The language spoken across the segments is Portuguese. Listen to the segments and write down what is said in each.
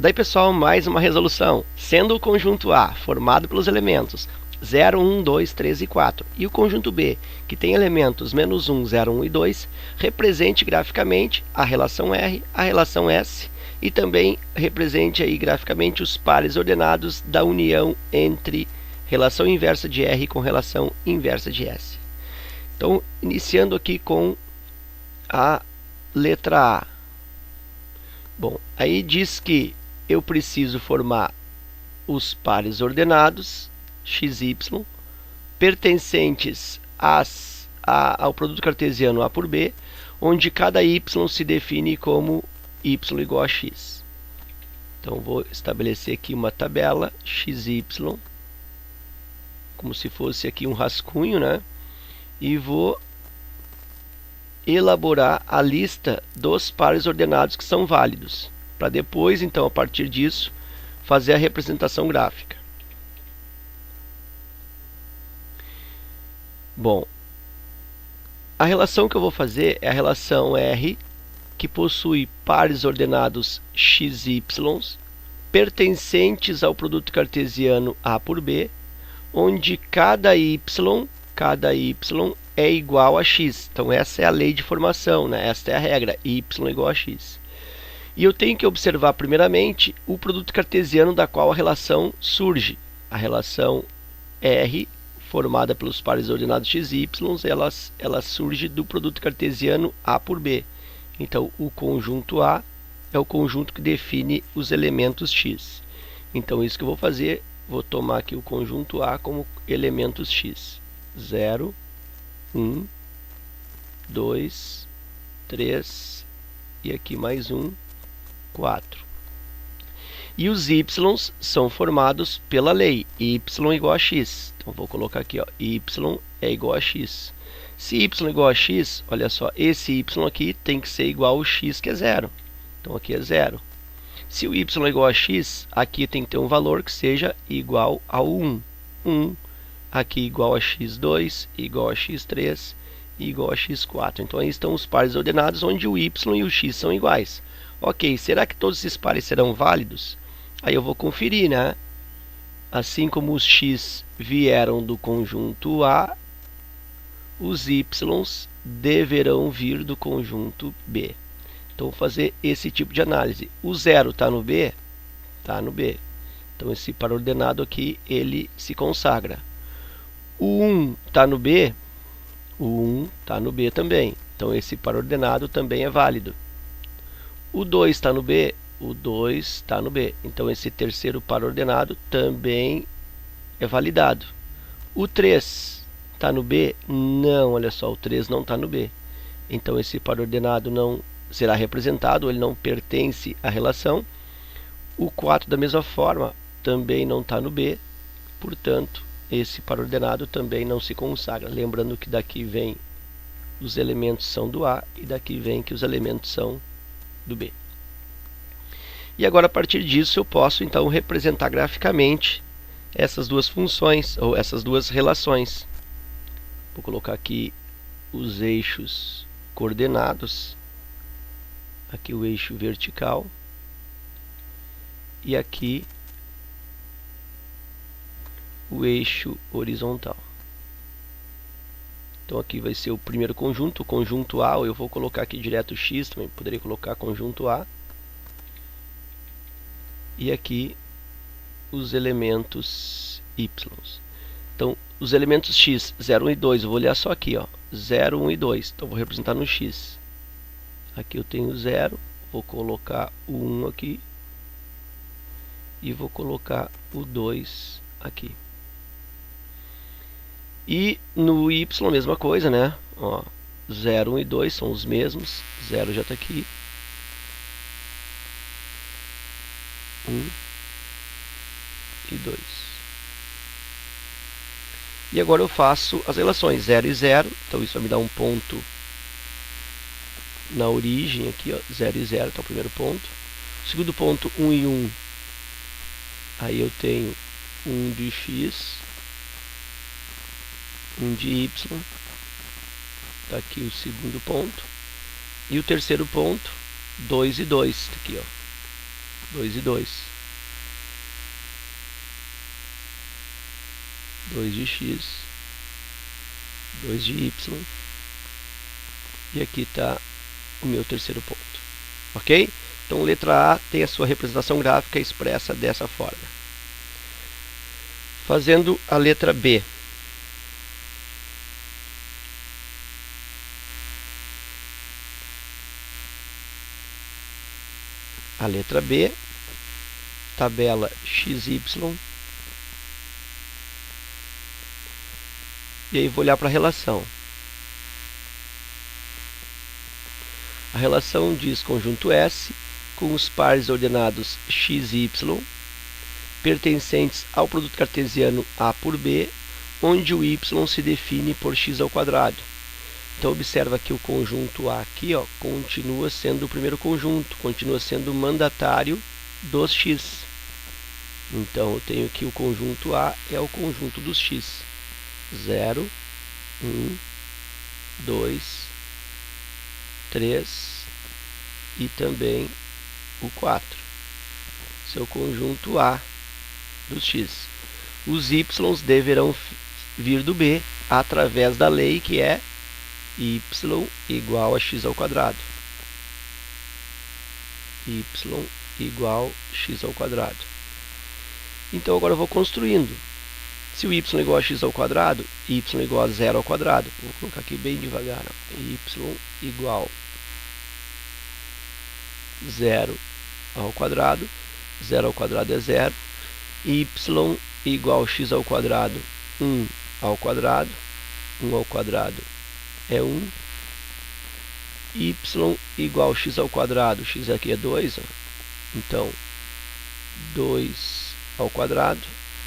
Daí, pessoal, mais uma resolução. Sendo o conjunto A formado pelos elementos 0, 1, 2, 3 e 4 e o conjunto B, que tem elementos menos 1, 0, 1 e 2, represente graficamente a relação R, a relação S e também represente aí graficamente os pares ordenados da união entre relação inversa de R com relação inversa de S. Então, iniciando aqui com a letra A. Bom, aí diz que eu preciso formar os pares ordenados x, y, pertencentes ao produto cartesiano A por B, onde cada y se define como y igual a x. Então, vou estabelecer aqui uma tabela xy, como se fosse aqui um rascunho, né? E vou elaborar a lista dos pares ordenados que são válidos, para depois, então, a partir disso, fazer a representação gráfica. Bom, a relação que eu vou fazer é a relação R, que possui pares ordenados xy, pertencentes ao produto cartesiano A por B, onde cada y é igual a x. Então, essa é a lei de formação, né? Esta é a regra, y igual a x. E eu tenho que observar, primeiramente, o produto cartesiano da qual a relação surge. A relação R, formada pelos pares ordenados x e y, ela surge do produto cartesiano A por B. Então, o conjunto A é o conjunto que define os elementos x. Então, isso que eu vou fazer, vou tomar aqui o conjunto A como elementos x. 0, 1, 2, 3 e aqui mais um, 4. E os y são formados pela lei y igual a x. Então, vou colocar aqui, ó, y é igual a x. Se y é igual a x, olha só, esse y aqui tem que ser igual ao x, que é 0. Então, aqui é 0. Se o y é igual a x, aqui tem que ter um valor que seja igual ao 1. 1, aqui igual a x2, igual a x3 e igual a x4. Então, aí estão os pares ordenados onde o y e o x são iguais. Ok, será que todos esses pares serão válidos? Aí eu vou conferir, né? Assim como os x vieram do conjunto A, os y deverão vir do conjunto B. Então, vou fazer esse tipo de análise. O 0 está no B? Está no B. Então, esse par ordenado aqui, ele se consagra. O 1 está no B? O 1 está no B também. Então, esse par ordenado também é válido. O 2 está no B? O 2 está no B. Então, esse terceiro par ordenado também é validado. O 3 está no B? Não, olha só, o 3 não está no B. Então, esse par ordenado não será representado, ele não pertence à relação. O 4, da mesma forma, também não está no B. Portanto, esse par ordenado também não se consagra. Lembrando que daqui vem os elementos são do A e daqui vem que os elementos são do B. E agora, a partir disso, eu posso então representar graficamente essas duas funções, ou essas duas relações. Vou colocar aqui os eixos coordenados. Aqui o eixo vertical. E aqui o eixo horizontal. Então, aqui vai ser o primeiro conjunto, o conjunto A. Eu vou colocar aqui direto x, também poderia colocar conjunto A. E aqui os elementos y. Então, os elementos x, 0, 1 e 2, eu vou olhar só aqui, ó, 0, 1 e 2. Então, vou representar no x. Aqui eu tenho 0, vou colocar o 1 aqui. E vou colocar o 2 aqui. E no y, a mesma coisa, né? Ó, 0, 1 e 2 são os mesmos. 0 já está aqui. 1 e 2. E agora eu faço as relações 0 e 0. Então, isso vai me dar um ponto na origem aqui, ó, 0 e 0, tá o primeiro ponto. O segundo ponto, 1 e 1. Aí eu tenho 1 de x, 1 de y. Está aqui o segundo ponto. E o terceiro ponto, 2 e 2. Tá aqui, ó. 2 e 2. 2 de x, 2 de y. E aqui está o meu terceiro ponto. Ok? Então, letra A tem a sua representação gráfica expressa dessa forma. Fazendo a letra B. A letra B, tabela XY. E aí vou olhar para a relação. A relação diz conjunto S com os pares ordenados x e y, pertencentes ao produto cartesiano A por B, onde o y se define por x ao quadrado. Então observa que o conjunto A aqui, ó, continua sendo o primeiro conjunto, continua sendo mandatário dos x. Então eu tenho que o conjunto A é o conjunto dos x. 0, 1, 2, 3 e também o 4. Seu conjunto A dos x. Os y deverão vir do B através da lei que é y igual a x ao quadrado. Y igual a x ao quadrado. Então agora eu vou construindo. Se o y igual a x ao quadrado, y igual a 0 ao quadrado. Vou colocar aqui bem devagar. Y igual a 0 ao quadrado. 0 ao quadrado é 0. Y igual a x ao quadrado, 1 ao quadrado. 1 ao quadrado é 1. Y igual a x ao quadrado. X aqui é 2. Ó. Então, 2 ao quadrado.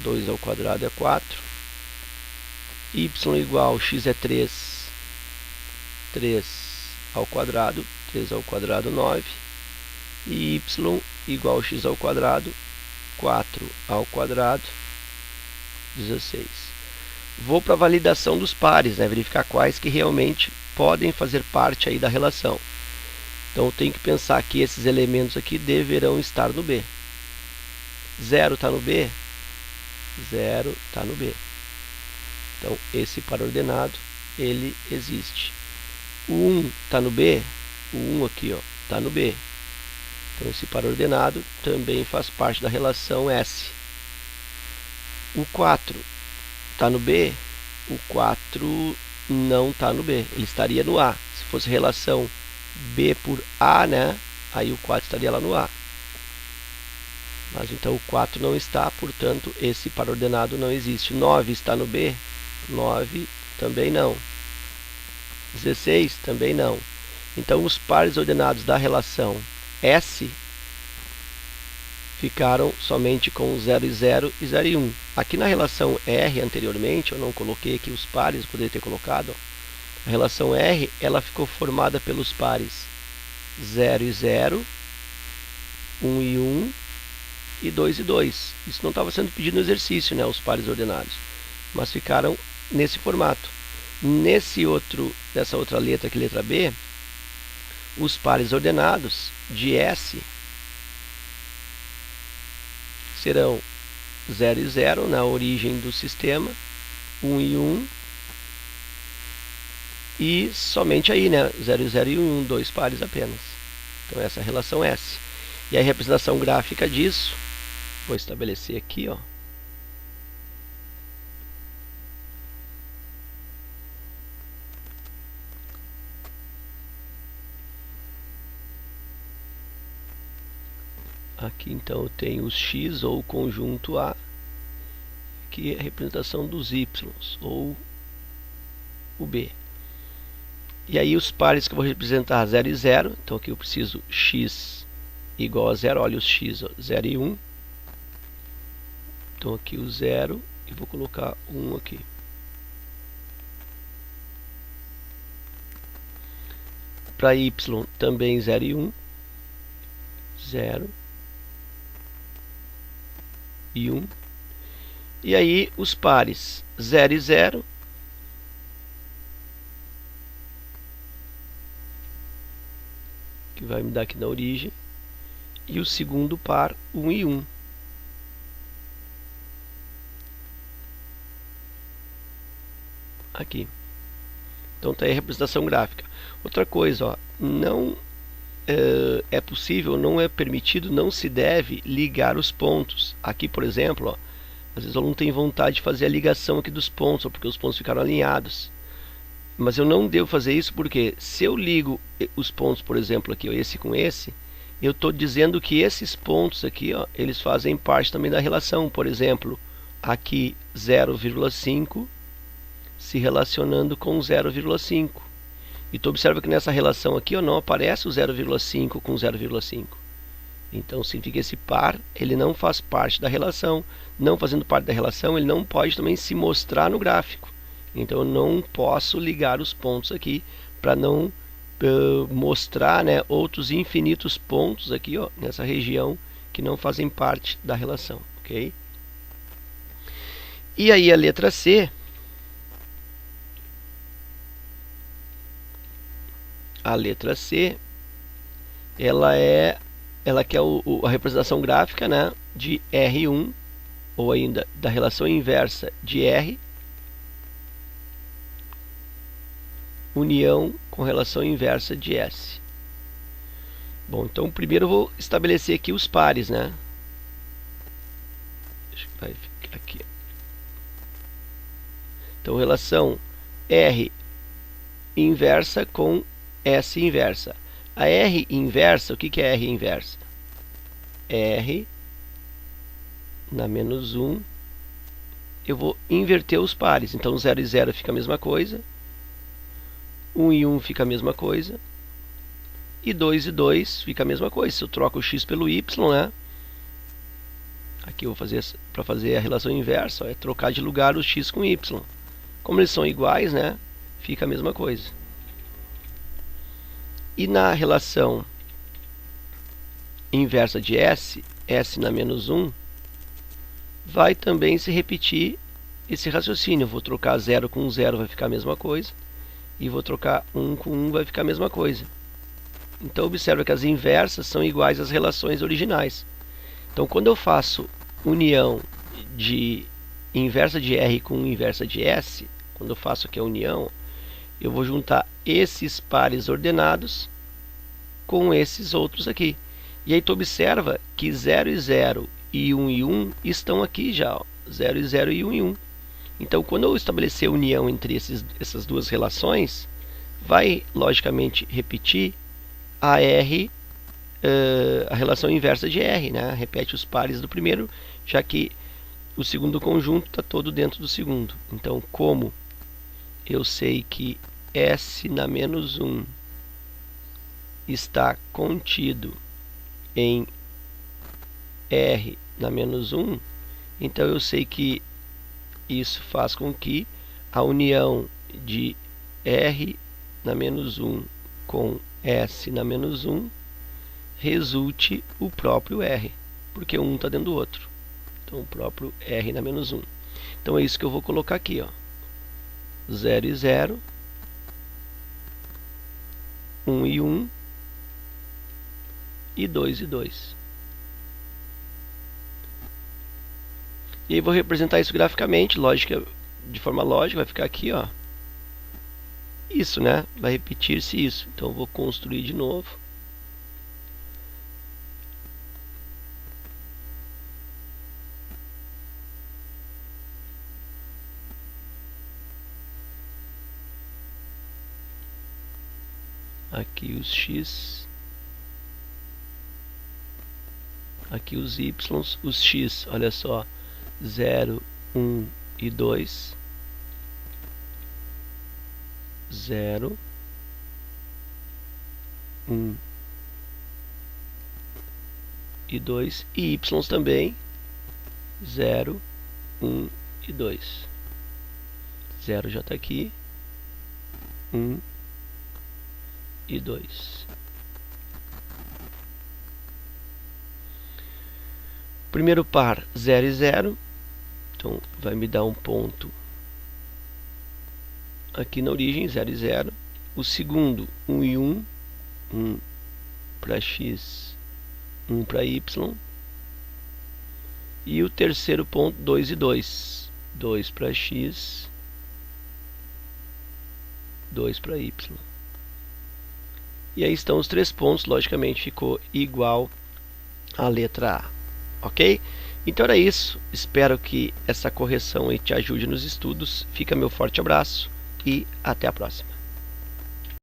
2 ao quadrado é 4. Y igual a x é 3. 3 ao quadrado. 3 ao quadrado, 9. E y igual a x ao quadrado. 4 ao quadrado, 16. Vou para a validação dos pares, né? Verificar quais que realmente podem fazer parte aí da relação. Então eu tenho que pensar que esses elementos aqui deverão estar no B. 0 está no B? 0 está no B. Então esse par ordenado, ele existe. O 1 está no B? O 1 aqui, ó, está no B. Então esse par ordenado também faz parte da relação S. O 4 está no B? O 4 não está no B, ele estaria no A. Se fosse relação B por A, né? Aí o 4 estaria lá no A. Mas então o 4 não está, portanto esse par ordenado não existe. 9 está no B? 9 também não. 16 também não. Então os pares ordenados da relação S ficaram somente com 0 e 0 e 0 e 1. Aqui na relação R anteriormente, eu não coloquei aqui os pares, eu poderia ter colocado. A relação R, ela ficou formada pelos pares 0 e 0, 1 e 1 e 2 e 2. Isso não estava sendo pedido no exercício, né, os pares ordenados, mas ficaram nesse formato. Dessa outra letra aqui, letra B, os pares ordenados de S serão 0 e 0 na origem do sistema, 1 e 1, e somente aí, né, 0 e 0 e 1, dois pares apenas. Então essa é a relação S. E a representação gráfica disso, vou estabelecer aqui, ó. Aqui então eu tenho os x ou o conjunto A, que é a representação dos y, ou o B. E aí os pares que eu vou representar 0 e 0, então aqui eu preciso x igual a 0, olha os x, ó, 0 e 1. Então aqui o 0 e vou colocar 1 aqui. Para y também 0 e 1, 0 e 1. E aí os pares 0 e 0, que vai me dar aqui na origem, e o segundo par 1 e 1. Aqui. Então está aí a representação gráfica. Outra coisa, ó, não é possível, não é permitido, não se deve ligar os pontos. Aqui, por exemplo, ó, às vezes o aluno tem vontade de fazer a ligação aqui dos pontos, ó, porque os pontos ficaram alinhados. Mas eu não devo fazer isso porque se eu ligo os pontos, por exemplo, aqui, ó, esse com esse, eu estou dizendo que esses pontos aqui, ó, eles fazem parte também da relação. Por exemplo, aqui 0,5 se relacionando com 0,5. E tu observa que nessa relação aqui, ó, não aparece o 0,5 com 0,5. Então significa que esse par ele não faz parte da relação. Não fazendo parte da relação, ele não pode também se mostrar no gráfico. Então eu não posso ligar os pontos aqui para não mostrar, né, outros infinitos pontos aqui, ó, nessa região que não fazem parte da relação, ok? E aí a letra C, ela quer a representação gráfica, né, de R1, ou ainda da relação inversa de R, união com relação inversa de S. Bom, então primeiro eu vou estabelecer aqui os pares, né? Vai ficar aqui. Então relação R inversa com S inversa. A R inversa, o que é R inversa? R na menos 1, eu vou inverter os pares. Então 0 e 0 fica a mesma coisa. 1 e 1 fica a mesma coisa. E 2 e 2 fica a mesma coisa. Se eu troco o x pelo y, né? Aqui eu vou fazer, para fazer a relação inversa, ó, é trocar de lugar o x com y. Como eles são iguais, né? Fica a mesma coisa. E na relação inversa de S, S na menos 1, vai também se repetir esse raciocínio. Eu vou trocar 0 com 0, vai ficar a mesma coisa. E vou trocar 1 com 1, vai ficar a mesma coisa. Então observa que as inversas são iguais às relações originais. Então quando eu faço união de inversa de R com inversa de S, quando eu faço aqui a união, eu vou juntar esses pares ordenados com esses outros aqui. E aí tu observa que 0 e 0 e 1 e 1 estão aqui já, ó. 0 e 0 e 1 e 1. Então quando eu estabelecer a união entre essas duas relações, vai logicamente repetir a R, a relação inversa de R, né? Repete os pares do primeiro, já que o segundo conjunto está todo dentro do segundo. Então, como eu sei que S na menos 1 está contido em R na menos 1, então eu sei que isso faz com que a união de R na menos 1 com S na menos 1 resulte o próprio R, porque um está dentro do outro. Então o próprio R na menos 1. Então é isso que eu vou colocar aqui, ó. 0 e 0, 1 e 1 e 2 e 2. E aí vou representar isso graficamente, de forma lógica, vai ficar aqui, ó. Isso, né? Vai repetir-se isso. Então eu vou construir de novo. Aqui os x, aqui os y, os x, olha só, 0, 1 e 2, 0, 1 e 2, e y também, 0, 1 e 2. 0 já está aqui, 1 e 2. Primeiro par 0 e 0, então vai me dar um ponto aqui na origem, 0 e 0. O segundo 1 e 1, 1 para x 1 para y. E o terceiro ponto, 2 e 2. 2 para x, 2 para y. E aí estão os 3 pontos, logicamente ficou igual à letra A. Ok? Então era isso. Espero que essa correção aí te ajude nos estudos. Fica meu forte abraço e até a próxima.